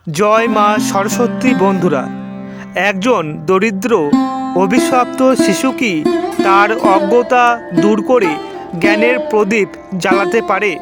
জয় মা সরস্বতী। বন্ধুরা, একজন দরিদ্র অভিশপ্ত শিশু কি তার অজ্ঞতা দূর করে জ্ঞানের প্রদীপ জ্বালাতে পারে?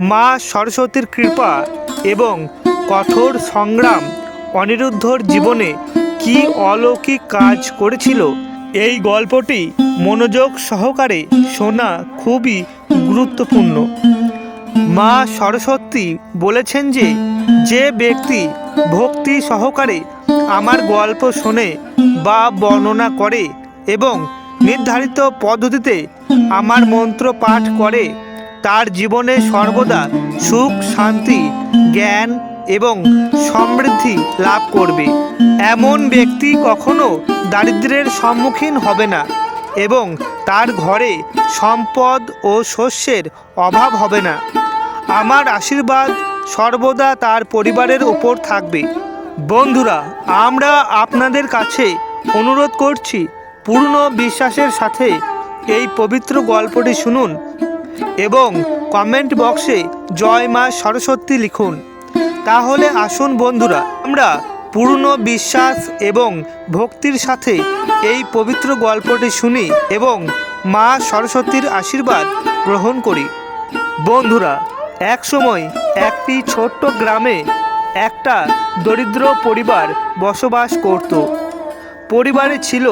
মা সরস্বতীর কৃপা এবং কঠোর সংগ্রাম অনিরুদ্ধর জীবনে কি অলৌকিক কাজ করেছিল, এই গল্পটি মনোযোগ সহকারে শোনা খুবই গুরুত্বপূর্ণ। মা সরস্বতী বলেছেন যে যে ব্যক্তি ভক্তি সহকারে আমার গল্প শোনে বা বর্ণনা করে এবং নির্ধারিত পদ্ধতিতে আমার মন্ত্র পাঠ করে, তার জীবনে সর্বদা সুখ, শান্তি, জ্ঞান এবং সমৃদ্ধি লাভ করবে। এমন ব্যক্তি কখনো দারিদ্র্যের সম্মুখীন হবে না এবং তার ঘরে সম্পদ ও শস্যের অভাব হবে না। আমার আশীর্বাদ সর্বদা তার পরিবারের উপর থাকবে। বন্ধুরা, আমরা আপনাদের কাছে অনুরোধ করছি, পূর্ণ বিশ্বাসের সাথে এই পবিত্র গল্পটি শুনুন এবং কমেন্ট বক্সে জয় মা সরস্বতী লিখুন। তাহলে আসুন বন্ধুরা, আমরা পূর্ণ বিশ্বাস এবং ভক্তির সাথে এই পবিত্র গল্পটি শুনি এবং মা সরস্বতীর আশীর্বাদ গ্রহণ করি। বন্ধুরা, একসময় একটি ছোট্ট গ্রামে একটা দরিদ্র পরিবার বসবাস করত। পরিবারে ছিল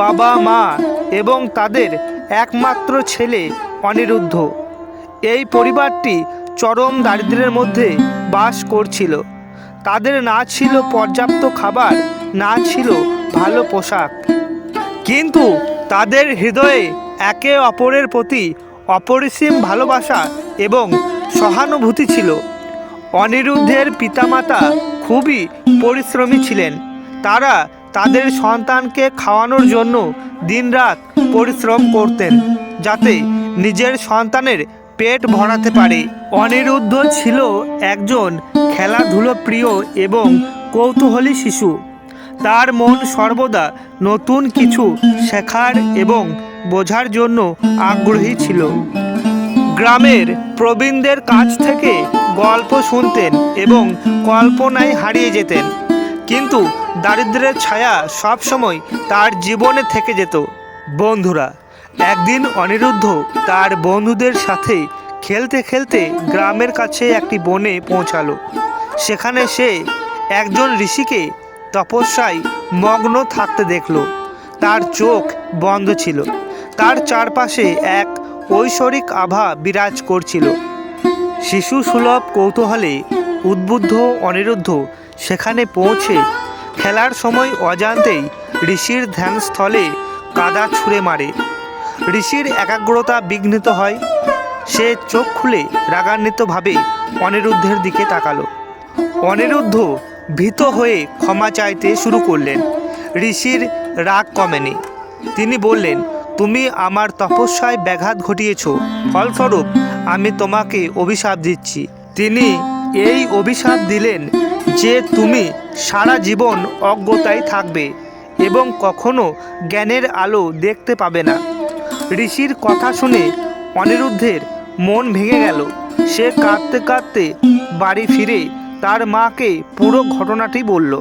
বাবা, মা এবং তাদের একমাত্র ছেলে অনিরুদ্ধ। এই পরিবারটি চরম দারিদ্র্যের মধ্যে বাস করছিল। তাদের না ছিল পর্যাপ্ত খাবার, না ছিল ভালো পোশাক, কিন্তু তাদের হৃদয়ে একে অপরের প্রতি অপরিসীম ভালোবাসা এবং সহানুভূতি ছিল। অনিরুদ্ধের পিতামাতা খুবই পরিশ্রমী ছিলেন। তারা তাদের সন্তানকে খাওয়ানোর জন্য দিনরাত পরিশ্রম করতেন, যাতে নিজের সন্তানের পেট ভরাতে পারে। অনিরুদ্ধ ছিল একজন খেলাধুলো প্রিয় এবং কৌতূহলী শিশু। তার মন সর্বদা নতুন কিছু শেখার এবং বোঝার জন্য আগ্রহী ছিল। গ্রামের প্রবীণদের কাছ থেকে গল্প শুনতেন এবং কল্পনায় হারিয়ে যেতেন, কিন্তু দারিদ্র্যের ছায়া সবসময় তার জীবনে থেকে যেত। বন্ধুরা, একদিন অনিরুদ্ধ তার বন্ধুদের সাথে খেলতে খেলতে গ্রামের কাছে একটি বনে পৌঁছালো। সেখানে সে একজন ঋষিকে তপস্যায় মগ্ন থাকতে দেখল। তার চোখ বন্ধ ছিল। তার চারপাশে এক ঐশ্বরিক আভা বিরাজ করছিল। শিশু সুলভ কৌতূহলে উদ্বুদ্ধ অনিরুদ্ধ সেখানে পৌঁছে খেলার সময় অজান্তেই ঋষির ধ্যানস্থলে কাদা ছুঁড়ে মারে। ঋষির একাগ্রতা বিঘ্নিত হয়। সে চোখ খুলে রাগান্বিতভাবে অনিরুদ্ধের দিকে তাকালো। অনিরুদ্ধ ভীত হয়ে ক্ষমা চাইতে শুরু করলেন। ঋষির রাগ কমেনি। তিনি বললেন, তুমি আমার তপস্যায় ব্যাঘাত ঘটিয়েছ, ফলস্বরূপ আমি তোমাকে অভিশাপ দিচ্ছি। তিনি এই অভিশাপ দিলেন যে তুমি সারা জীবন অজ্ঞতায় থাকবে এবং কখনো জ্ঞানের আলো দেখতে পাবে না। ঋষির কথা শুনে অনিরুদ্ধের মন ভেঙে গেল। সে কাঁদতে কাঁদতে বাড়ি ফিরে তার মাকে পুরো ঘটনাটি বলল।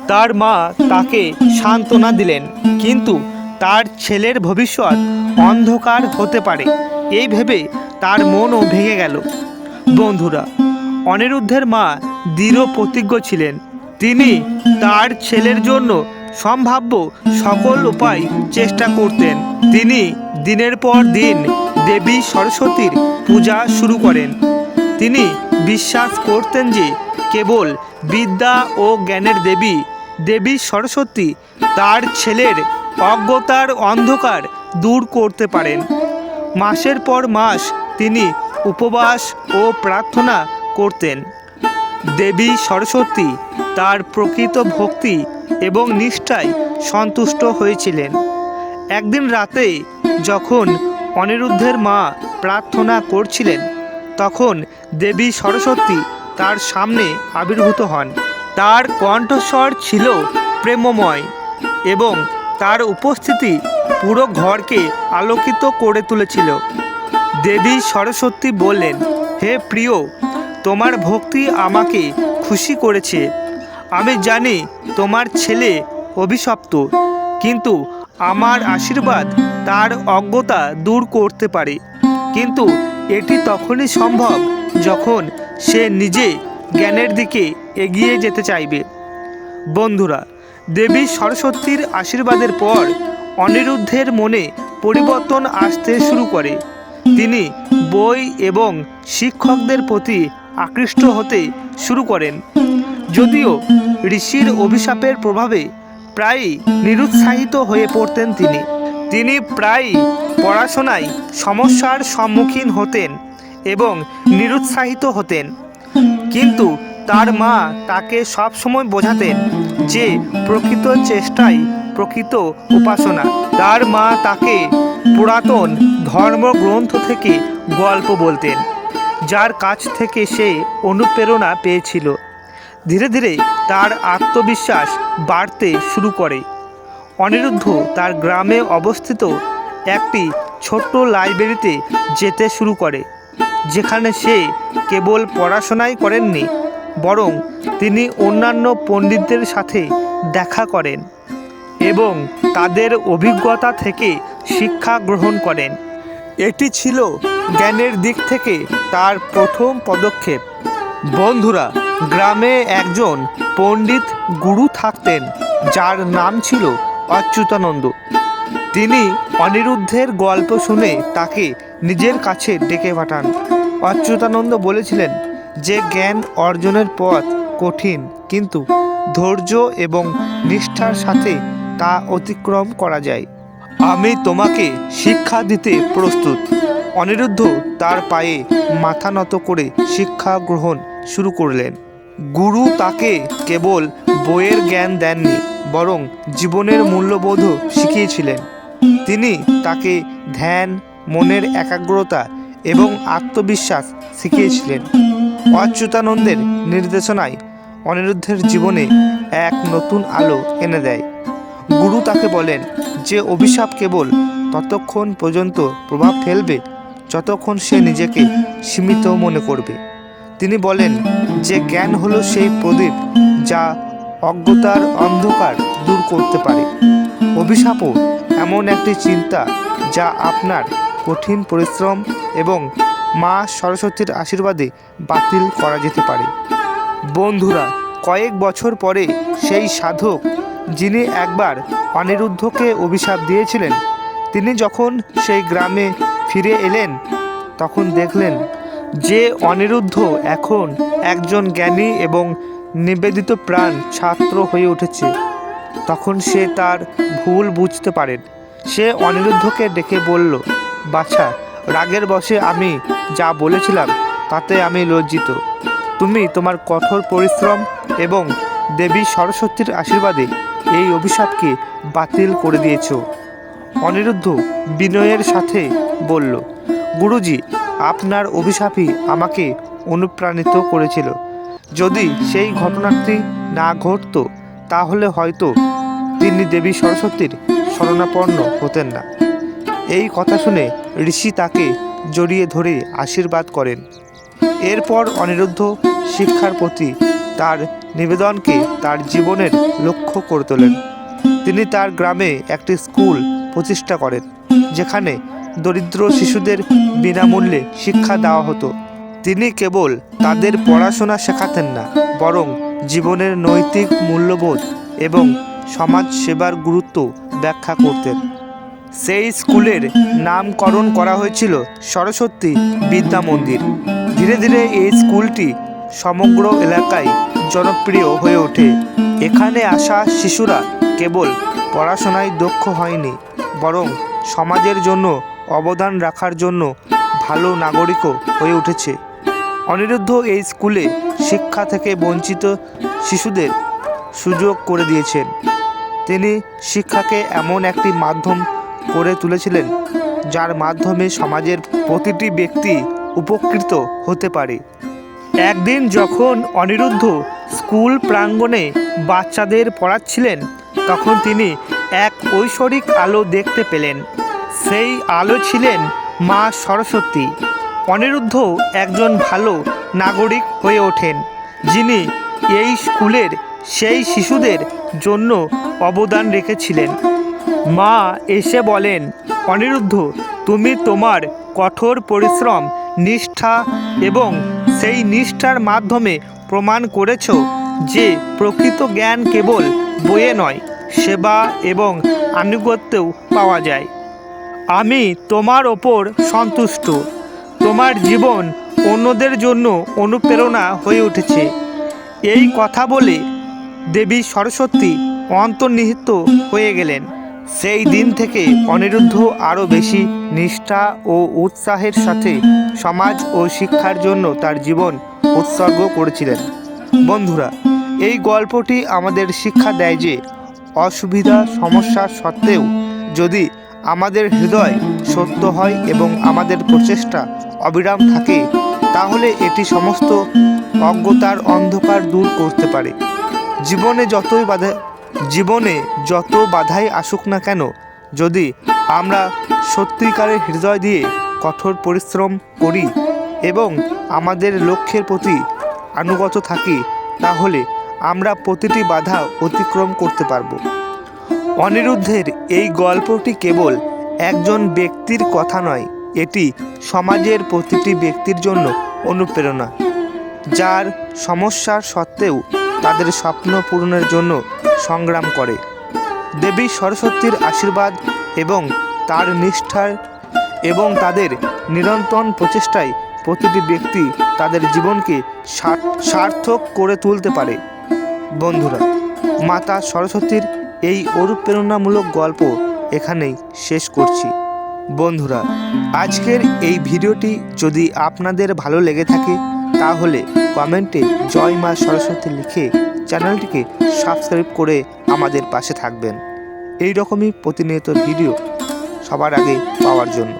তার মা তাকে সান্ত্বনা দিলেন, কিন্তু তার ছেলের ভবিষ্যৎ অন্ধকার হতে পারে এই ভেবে তার মনও ভেঙে গেল। বন্ধুরা, অনিরুদ্ধের মা দৃঢ় প্রতিজ্ঞ ছিলেন। তিনি তার ছেলের জন্য সম্ভাব্য সকল উপায় চেষ্টা করতেন। তিনি দিনের পর দিন দেবী সরস্বতীর পূজা শুরু করেন। তিনি বিশ্বাস করতেন যে কেবল বিদ্যা ও জ্ঞানের দেবী দেবী সরস্বতী তার ছেলের অজ্ঞতার অন্ধকার দূর করতে পারেন। মাসের পর মাস তিনি উপবাস ও প্রার্থনা করতেন। দেবী সরস্বতী তার প্রকৃত ভক্তি এবং নিষ্ঠায় সন্তুষ্ট হয়েছিলেন। একদিন রাতে যখন অনিরুদ্ধের মা প্রার্থনা করছিলেন, তখন দেবী সরস্বতী তার সামনে আবির্ভূত হন। তার কণ্ঠস্বর ছিল প্রেমময় এবং তার উপস্থিতি পুরো ঘরকে আলোকিত করে তুলেছিল। দেবী সরস্বতী বললেন, হে প্রিয়, তোমার ভক্তি আমাকে খুশি করেছে। আমি জানি তোমার ছেলে অভিশপ্ত, কিন্তু আমার আশীর্বাদ তার অজ্ঞতা দূর করতে পারে। কিন্তু এটি তখনই সম্ভব যখন সে নিজে জ্ঞানের দিকে এগিয়ে যেতে চাইবে। বন্ধুরা, দেবী সরস্বতীর আশীর্বাদের পর অনিরুদ্ধের মনে পরিবর্তন আসতে শুরু করে। তিনি বই এবং শিক্ষকদের প্রতি আকৃষ্ট হতে শুরু করেন। যদিও ঋষির অভিশাপের প্রভাবে প্রায়ই নিরুৎসাহিত হয়ে পড়তেন তিনি প্রায়ই পড়াশোনায় সমস্যার সম্মুখীন হতেন এবং নিরুৎসাহিত হতেন। কিন্তু তার মা তাকে সবসময় বোঝাতেন যে প্রকৃত চেষ্টাই প্রকৃত উপাসনা। তার মা তাকে পুরাতন ধর্মগ্রন্থ থেকে গল্প বলতেন, যার কাছ থেকে সে অনুপ্রেরণা পেয়েছিল। ধীরে ধীরে তার আত্মবিশ্বাস বাড়তে শুরু করে। অনিরুদ্ধ তার গ্রামে অবস্থিত একটি ছোট্ট লাইব্রেরিতে যেতে শুরু করে, যেখানে সে কেবল পড়াশোনাই করেননি, বরং তিনি অন্যান্য পণ্ডিতদের সাথে দেখা করেন এবং তাদের অভিজ্ঞতা থেকে শিক্ষা গ্রহণ করেন। এটি ছিল জ্ঞানের দিক থেকে তার প্রথম পদক্ষেপ। বন্ধুরা, গ্রামে একজন পণ্ডিত গুরু থাকতেন, যার নাম ছিল অচ্যুতানন্দ। তিনি অনিরুদ্ধের গল্প শুনে তাকে নিজের কাছে ডেকে পাঠান। অচ্যুতানন্দ বলেছিলেন যে জ্ঞান অর্জনের পথ কঠিন, কিন্তু ধৈর্য এবং নিষ্ঠার সাথে তা অতিক্রম করা যায়। আমি তোমাকে শিক্ষা দিতে প্রস্তুত। অনিরুদ্ধ তার পায়ে মাথা নত করে শিক্ষা গ্রহণ শুরু করলেন। গুরু তাকে কেবল বইয়ের জ্ঞান দেননি, বরং জীবনের মূল্যবোধও শিখিয়েছিলেন। তিনি তাকে ধ্যান, মনের একাগ্রতা এবং আত্মবিশ্বাস শিখিয়েছিলেন। অচ্যুতানন্দের নির্দেশনায় অনিরুদ্ধের জীবনে এক নতুন আলো এনে দেয়। গুরু তাকে বলেন যে অভিশাপ কেবল ততক্ষণ পর্যন্ত প্রভাব ফেলবে যতক্ষণ সে নিজেকে সীমিত মনে করবে। তিনি বলেন যে জ্ঞান হলো সেই প্রদীপ যা অজ্ঞতার অন্ধকার দূর করতে পারে। অভিশাপও এমন একটি চিন্তা যা আপনার কঠিন পরিশ্রম এবং মা সরস্বতীর আশীর্বাদে বাতিল করা যেতে পারে। বন্ধুরা, কয়েক বছর পরে সেই সাধক যিনি একবার অনিরুদ্ধকে অভিশাপ দিয়েছিলেন, তিনি যখন সেই গ্রামে ফিরে এলেন, তখন দেখলেন যে অনিরুদ্ধ এখন একজন জ্ঞানী এবং নিবেদিত প্রাণ ছাত্র হয়ে উঠেছে। তখন সে তার ভুল বুঝতে পারেন। সে অনিরুদ্ধকে ডেকে বলল, বাছা, রাগের বশে আমি যা বলেছিলাম তাতে আমি লজ্জিত। তুমি তোমার কঠোর পরিশ্রম এবং দেবী সরস্বতীর আশীর্বাদে এই অভিশাপকে বাতিল করে দিয়েছ। অনিরুদ্ধ বিনয়ের সাথে বলল, গুরুজি, আপনার অভিশাপই আমাকে অনুপ্রাণিত করেছিল। যদি সেই ঘটনাটি না ঘটতো, তাহলে হয়তো তিনি দেবী সরস্বতীর শরণাপন্ন হতেন না। এই কথা শুনে ঋষি তাকে জড়িয়ে ধরে আশীর্বাদ করেন। এরপর অনিরুদ্ধ শিক্ষার প্রতি তার নিবেদনকে তার জীবনের লক্ষ্য করে তোলেন। তিনি তার গ্রামে একটি স্কুল প্রতিষ্ঠা করেন, যেখানে দরিদ্র শিশুদের বিনামূল্যে শিক্ষা দেওয়া হতো। তিনি কেবল তাদের পড়াশোনা শেখাতেন না, বরং জীবনের নৈতিক মূল্যবোধ এবং সমাজ সেবার গুরুত্ব ব্যাখ্যা করতেন। সেই স্কুলের নামকরণ করা হয়েছিল সরস্বতী বিদ্যা মন্দির। ধীরে ধীরে এই স্কুলটি সমগ্র এলাকায় জনপ্রিয় হয়ে ওঠে। এখানে আসা শিশুরা কেবল পড়াশোনায় দক্ষ হয়নি, বরং সমাজের জন্য অবদান রাখার জন্য ভালো নাগরিকও হয়ে উঠেছে। অনিরুদ্ধ এই স্কুলে শিক্ষা থেকে বঞ্চিত শিশুদের সুযোগ করে দিয়েছেন। তিনি শিক্ষাকে এমন একটি মাধ্যম করে তুলেছিলেন যার মাধ্যমে সমাজের প্রতিটি ব্যক্তি উপকৃত হতে পারে। একদিন যখন অনিরুদ্ধ স্কুল প্রাঙ্গণে বাচ্চাদের পড়াচ্ছিলেন, তখন তিনি এক ঐশ্বরিক আলো দেখতে পেলেন। সেই আলো ছিলেন মা সরস্বতী। অনিরুদ্ধ একজন ভালো নাগরিক হয়ে ওঠেন, যিনি এই স্কুলের সেই শিশুদের জন্য অবদান রেখেছিলেন। মা এসে বলেন, অনিরুদ্ধ, তুমি তোমার কঠোর পরিশ্রম, নিষ্ঠা এবং সেই নিষ্ঠার মাধ্যমে প্রমাণ করেছ যে প্রকৃত জ্ঞান কেবল বইয়ে নয়, সেবা এবং আনুগত্যেও পাওয়া যায়। আমি তোমার ওপর সন্তুষ্ট। তোমার জীবন অন্যদের জন্য অনুপ্রেরণা হয়ে উঠেছে। এই কথা বলে দেবী সরস্বতী অন্তর্নিহিত হয়ে গেলেন। সেই দিন থেকে অনিরুদ্ধ আরও বেশি নিষ্ঠা ও উৎসাহের সাথে সমাজ ও শিক্ষার জন্য তার জীবন উৎসর্গ করেছিলেন। বন্ধুরা, এই গল্পটি আমাদের শিক্ষা দেয় যে অসুবিধা সমস্যা সত্ত্বেও যদি আমাদের হৃদয় সত্য হয় এবং আমাদের প্রচেষ্টা অবিরাম থাকে, তাহলে এটি সমস্ত অজ্ঞতার অন্ধকার দূর করতে পারে। জীবনে যত বাধাই আসুক না কেন, যদি আমরা সত্যিকারের হৃদয় দিয়ে কঠোর পরিশ্রম করি এবং আমাদের লক্ষ্যের প্রতি আনুগত থাকি, তাহলে আমরা প্রতিটি বাধা অতিক্রম করতে পারব। অনিরুদ্ধের এই গল্পটি কেবল একজন ব্যক্তির কথা নয়, এটি সমাজের প্রতিটি ব্যক্তির জন্য অনুপ্রেরণা, যার সমস্যার সত্ত্বেও তাদের স্বপ্ন পূরণের জন্য সংগ্রাম করে। দেবী সরস্বতীর আশীর্বাদ এবং তার নিষ্ঠার এবং তাদের নিরন্তর প্রচেষ্টায় প্রতিটি ব্যক্তি তাদের জীবনকে সার্থক করে তুলতে পারে। বন্ধুরা, মাতা সরস্বতীর এই অনুপ্রেরণামূলক গল্প এখানেই শেষ করছি। বন্ধুরা, আজকের এই ভিডিওটি যদি আপনাদের ভালো লেগে থাকে, তাহলে কমেন্টে জয় মা সরস্বতী লিখে চ্যানেলটিকে সাবস্ক্রাইব করে আমাদের পাশে থাকবেন, এই রকমই প্রতিনিয়ত ভিডিও সবার আগে পাওয়ার জন্য।